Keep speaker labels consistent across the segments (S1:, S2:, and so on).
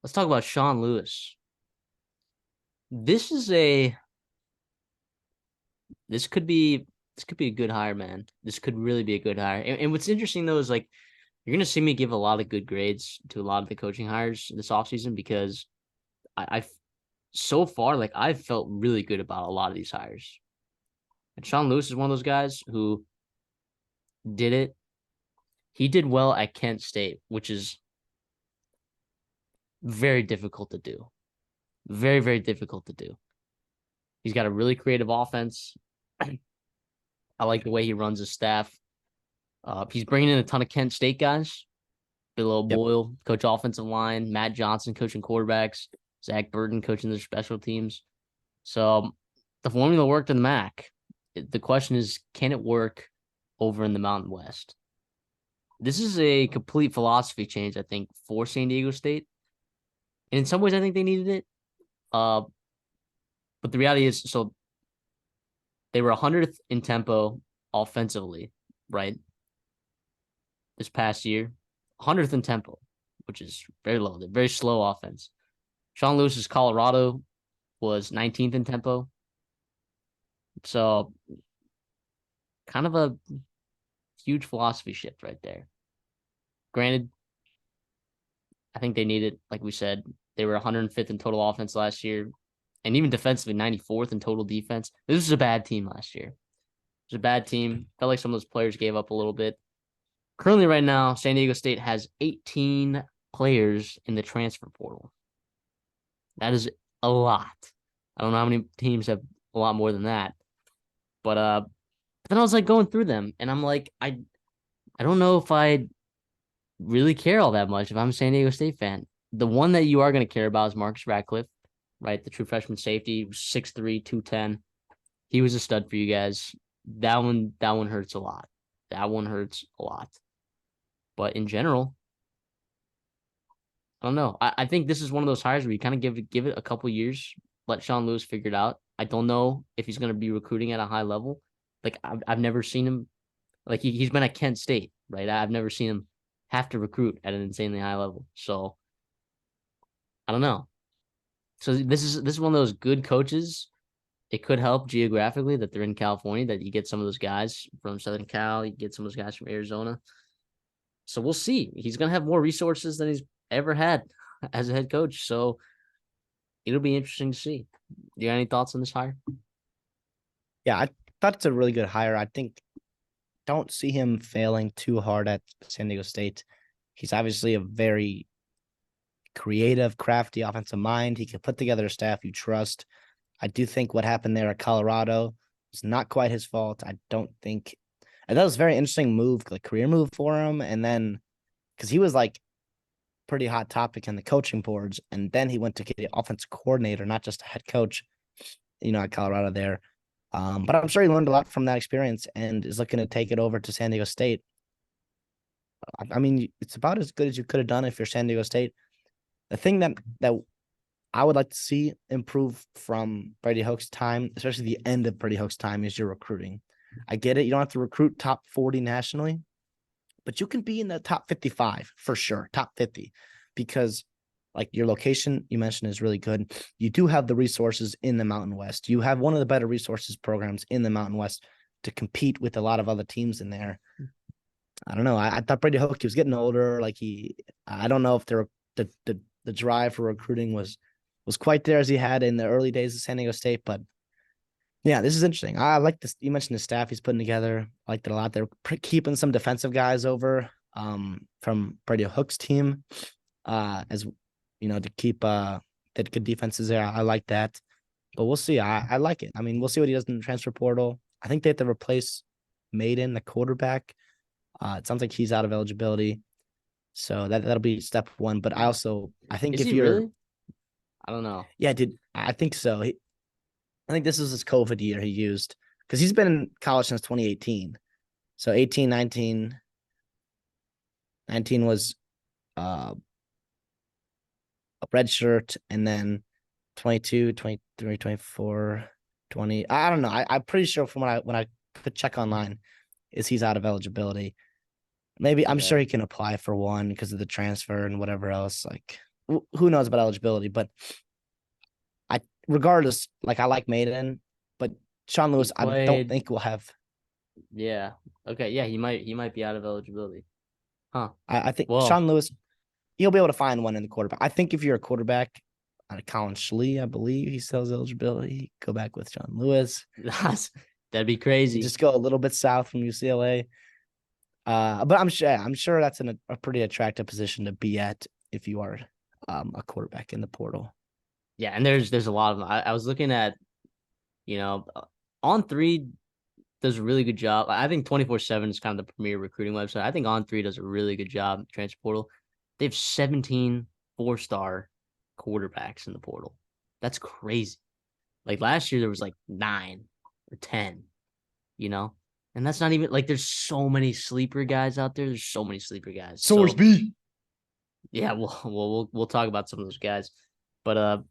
S1: Let's talk about Sean Lewis. This is a this could be this could be a good hire, man. This could really be a good hire. And what's interesting though is like you're gonna see me give a lot of good grades to a lot of the coaching hires this offseason because I so far like I've felt really good about a lot of these hires. And Sean Lewis is one of those guys who did it. He did well at Kent State, which is very difficult to do. Very, very difficult to do. He's got a really creative offense. I like the way he runs his staff. He's bringing in a ton of Kent State guys. Bill
S2: Yep.
S1: Boyle, coach offensive line. Matt Johnson, coaching quarterbacks. Zach Burton, coaching their special teams. So the formula worked in the MAC. The question is, can it work over in the Mountain West? This is a complete philosophy change, I think, for San Diego State. And in some ways, I think they needed it. Uh, but the reality is, so they were 100th in tempo offensively, right? This past year, 100th in tempo, which is very low. They're very slow offense. Sean Lewis's Colorado was 19th in tempo. So kind of a huge philosophy shift right there. Granted, I think they needed, like we said, they were 105th in total offense last year, and even defensively, 94th in total defense. This was a bad team last year. It was a bad team. Felt like some of those players gave up a little bit. Currently, right now, San Diego State has 18 players in the transfer portal. That is a lot. I don't know how many teams have a lot more than that. But then I was like going through them, and I'm like, I don't know if I really care all that much if I'm a San Diego State fan. The one that you are going to care about is Marcus Radcliffe, right? The true freshman safety, 6'3", 210. He was a stud for you guys. That one hurts a lot. That one hurts a lot. But in general, I don't know. I think this is one of those hires where you kind of give it a couple years, let Sean Lewis figure it out. I don't know if he's going to be recruiting at a high level. Like I've never seen him. Like he's been at Kent State, right? I've never seen him have to recruit at an insanely high level. So I don't know. So this is one of those good coaches. It could help geographically that they're in California, that you get some of those guys from Southern Cal, you get some of those guys from Arizona. So we'll see. He's gonna have more resources than he's ever had as a head coach. So it'll be interesting to see. Do you have any thoughts on this hire?
S2: Yeah, I thought it's a really good hire. I think don't see him failing too hard at San Diego State. He's obviously a very creative, crafty offensive mind. He can put together a staff you trust. I do think what happened there at Colorado was not quite his fault. I don't think. And that was a very interesting move, like career move for him. And then because he was like pretty hot topic in the coaching boards, and then he went to get the offensive coordinator, not just a head coach, at Colorado there. But I'm sure he learned a lot from that experience and is looking to take it over to San Diego State. I mean, it's about as good as you could have done if you're San Diego State. The thing that I would like to see improve from Brady Hoke's time, especially the end of Brady Hoke's time, is your recruiting. I get it. You don't have to recruit top 40 nationally, but you can be in the top 55 for sure, top 50, because like your location you mentioned is really good. You do have the resources in the Mountain West. You have one of the better resources programs in the Mountain West to compete with a lot of other teams in there. I don't know. I thought Brady Hoke, he was getting older. I don't know if the drive for recruiting was quite there as he had in the early days of San Diego State, but yeah, this is interesting. I like this. You mentioned the staff he's putting together. I liked it a lot. They're keeping some defensive guys over from Brady Hook's team as to keep that good defenses there. I like that. But we'll see. I like it. I mean, we'll see what he does in the transfer portal. I think they have to replace Maiden, the quarterback. It sounds like he's out of eligibility. So that'll be step one. But I think
S1: Is
S2: if
S1: he
S2: you're
S1: really? I don't know.
S2: yeah, dude, I think so. I think this is his COVID year he used because he's been in college since 2018. So 18, 19, 19 was a red shirt, and then 22, 23, 24, 20. I don't know. I'm pretty sure from when I could check online is he's out of eligibility. Maybe I'm
S1: Okay.
S2: sure he can apply for one because of the transfer and whatever else. Like who knows about eligibility, but I regardless, like I like Maiden, but Sean
S1: He
S2: Lewis, I don't
S1: played.
S2: think will have.
S1: Yeah. Okay. Yeah. He might be out of eligibility. Huh.
S2: I think
S1: Well,
S2: Sean Lewis, he'll be able to find one in the quarterback. I think if you're a quarterback, Colin Schlee, I believe he still has eligibility. Go back with Sean Lewis.
S1: that'd be
S2: You
S1: crazy.
S2: just go a little bit south from UCLA. But I'm sure that's a pretty attractive position to be at if you are a quarterback in the portal.
S1: Yeah. And there's a lot of them. I was looking at, you know, on three does a really good job. I think 24/7 is kind of the premier recruiting website. I think On3 does a really good job transfer portal. They have 17 4-star quarterbacks in the portal. That's crazy. Like last year there was like 9 or 10, you know? And that's not even like there's so many sleeper guys out there. There's so many sleeper guys.
S2: Source
S1: So
S2: B.
S1: yeah, we'll talk about some of those guys. But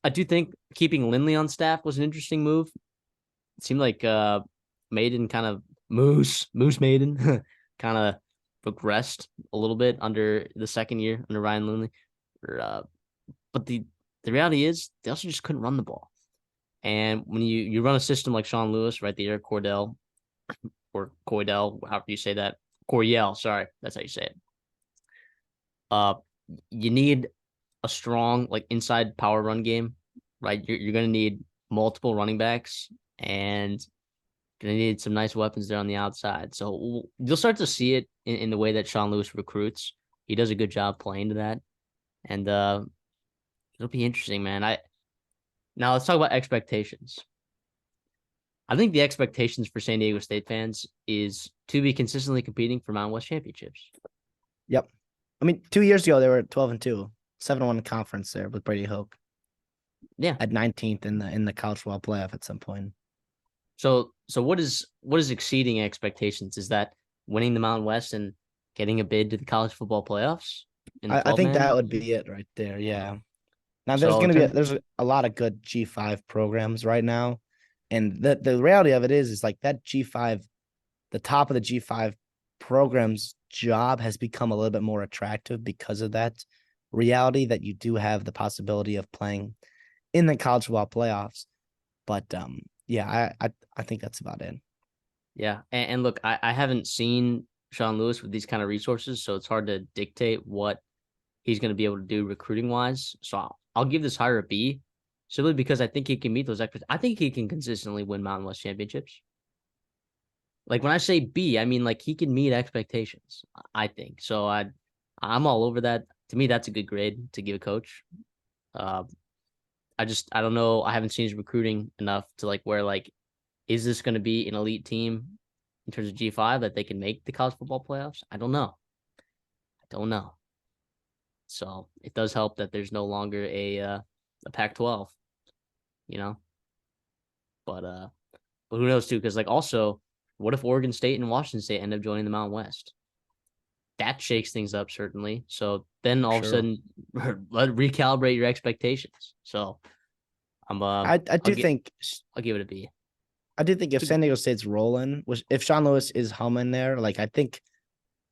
S1: I do think keeping Lindley on staff was an interesting move. It seemed like Maiden kind of Moose Maiden kind of progressed a little bit under the second year under Ryan Lindley. But the reality is they also just couldn't run the ball. And when you run a system like Sean Lewis, right, the Eric Cordell or Coydell, however you say that, Coryell, sorry, that's how you say it. Uh, you need a strong like inside power run game, right? You're gonna need multiple running backs and gonna need some nice weapons there on the outside. So you'll start to see it in the way that Sean Lewis recruits. He does a good job playing to that, and it'll be interesting, man. I now let's talk about expectations. I think the expectations for San Diego State fans is to be consistently competing for Mountain West championships.
S2: Yep. I mean, 2 years ago they were 12-2, 7-1 conference there with Brady Hoke
S1: Yeah.
S2: at 19th in the college football playoff at some point.
S1: So what is exceeding expectations? Is that winning the Mountain West and getting a bid to the college football playoffs in the
S2: I
S1: 12
S2: think that
S1: man?
S2: would be it right there. Yeah. Now there's
S1: So in
S2: gonna be
S1: terms,
S2: there's a lot of good G5 programs right now, and the reality of it is like that G5, the top of the G5 programs job has become a little bit more attractive because of that reality that you do have the possibility of playing in the college football playoffs. But yeah, I think that's about it.
S1: yeah, and look, I haven't seen Sean Lewis with these kind of resources, so it's hard to dictate what he's going to be able to do recruiting wise. So I'll give this hire a B, simply because I think he can meet those expectations. I think he can consistently win Mountain West championships. Like when I say B, I mean like he can meet expectations. I think so. I'm all over that. To me, that's a good grade to give a coach. Uh, I don't know. I haven't seen his recruiting enough to like where like is this going to be an elite team in terms of G5 that they can make the college football playoffs? I don't know. I don't know. So it does help that there's no longer a Pac-12, you know. But who knows too? Because like also, what if Oregon State and Washington State end up joining the Mountain West? That shakes things up certainly. So then
S2: For
S1: all of a
S2: sure.
S1: sudden, recalibrate your expectations. So I'm
S2: I
S1: I'll
S2: do
S1: get
S2: think
S1: I'll give it a B.
S2: I do think if
S1: It's a good,
S2: San Diego State's rolling, which if Sean Lewis is humming there, like I think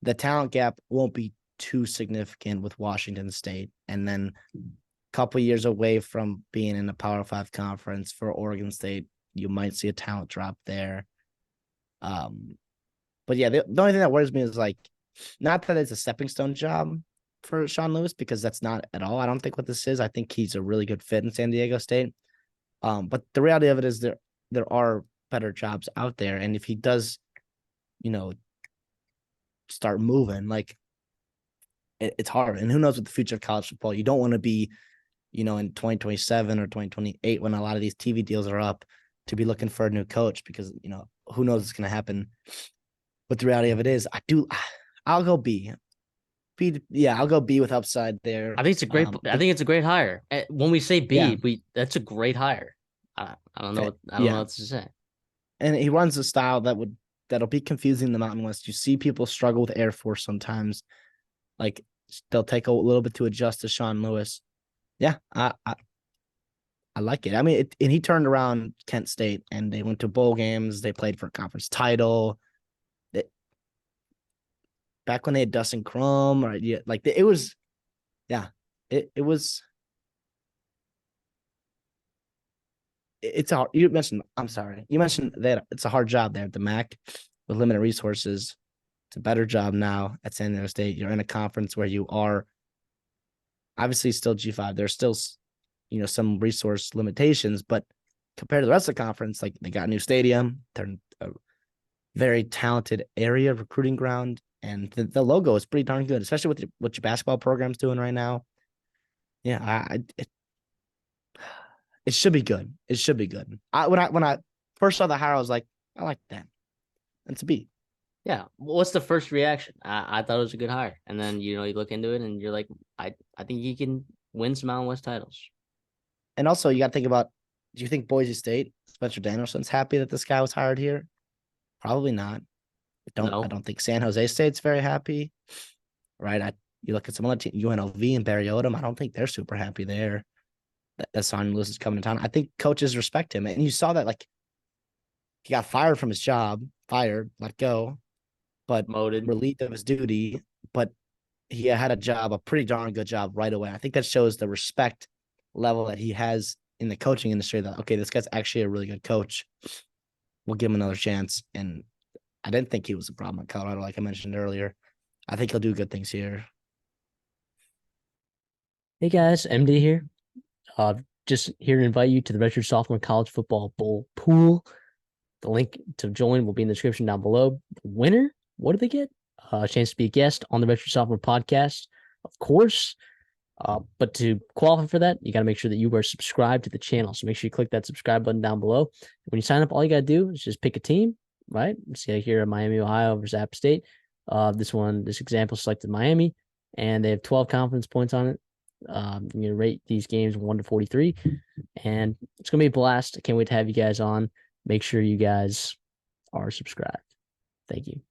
S2: the talent gap won't be too significant with Washington State, and then a couple years away from being in the Power Five conference for Oregon State, you might see a talent drop there. Um, but yeah, the only thing that worries me is like, not that it's a stepping stone job for Sean Lewis because that's not at all. I don't think what this is. I think he's a really good fit in San Diego State. But the reality of it is there are better jobs out there, and if he does, you know, start moving, like it's hard. And who knows what the future of college football? You don't want to be, in 2027 or 2028 when a lot of these TV deals are up to be looking for a new coach because who knows what's going to happen. But the reality of it is, I'll go B. B, yeah, I'll go B with upside there.
S1: I think it's a great hire. When we say
S2: Yeah,
S1: B, that's a great hire. I don't know
S2: okay,
S1: I don't know
S2: yeah,
S1: what to say.
S2: and he runs a style that'll be confusing in the Mountain West. You see people struggle with Air Force sometimes. Like they'll take a little bit to adjust to Sean Lewis. Yeah, I like it. I mean, and he turned around Kent State, and they went to bowl games. They played for a conference title. It, back when they had Dustin Crum, or yeah, like it was, yeah. it was it's a you mentioned I'm sorry. You mentioned that it's a hard job there at the MAC with limited resources. It's a better job now at San Diego State. You're in a conference where you are obviously still G5. There's still some resource limitations, but compared to the rest of the conference, like they got a new stadium, they're in a very talented area recruiting ground, and the logo is pretty darn good, especially with what your basketball program's doing right now. Yeah, it should be good. It should be good. When I first saw the hire, I was like, I like that. It's a B.
S1: Yeah. What's the first reaction? I thought it was a good hire. And then, you look into it and you're like, I think he can win some Mountain West titles.
S2: And also, you got to think about: do you think Boise State, Spencer Danielson's happy that this guy was hired here? Probably not. I
S1: No.
S2: don't think San Jose State's very happy, right? You look at some other team, UNLV and Barry Odom. I don't think they're super happy there. That Sonny Lewis is coming to town. I think coaches respect him, and you saw that like he got fired from his job, let go, but
S1: Moted.
S2: relieved of his duty. But he had a job, a pretty darn good job right away. I think that shows the respect level that he has in the coaching industry. That okay, this guy's actually a really good coach. We'll give him another chance. And I didn't think he was a problem at Colorado, like I mentioned earlier. I think he'll do good things here.
S1: Hey guys, MD here. Just here to invite you to the Retro Sophomore College Football Bowl pool. The link to join will be in the description down below. The winner, what do they get? A chance to be a guest on the Retro Sophomore podcast, of course. But to qualify for that, you got to make sure that you are subscribed to the channel. So make sure you click that subscribe button down below. When you sign up, all you got to do is just pick a team, right? See here at Miami, Ohio versus App State. This example selected Miami, and they have 12 confidence points on it. I'm going to rate these games 1 to 43, and it's going to be a blast. I can't wait to have you guys on. Make sure you guys are subscribed. Thank you.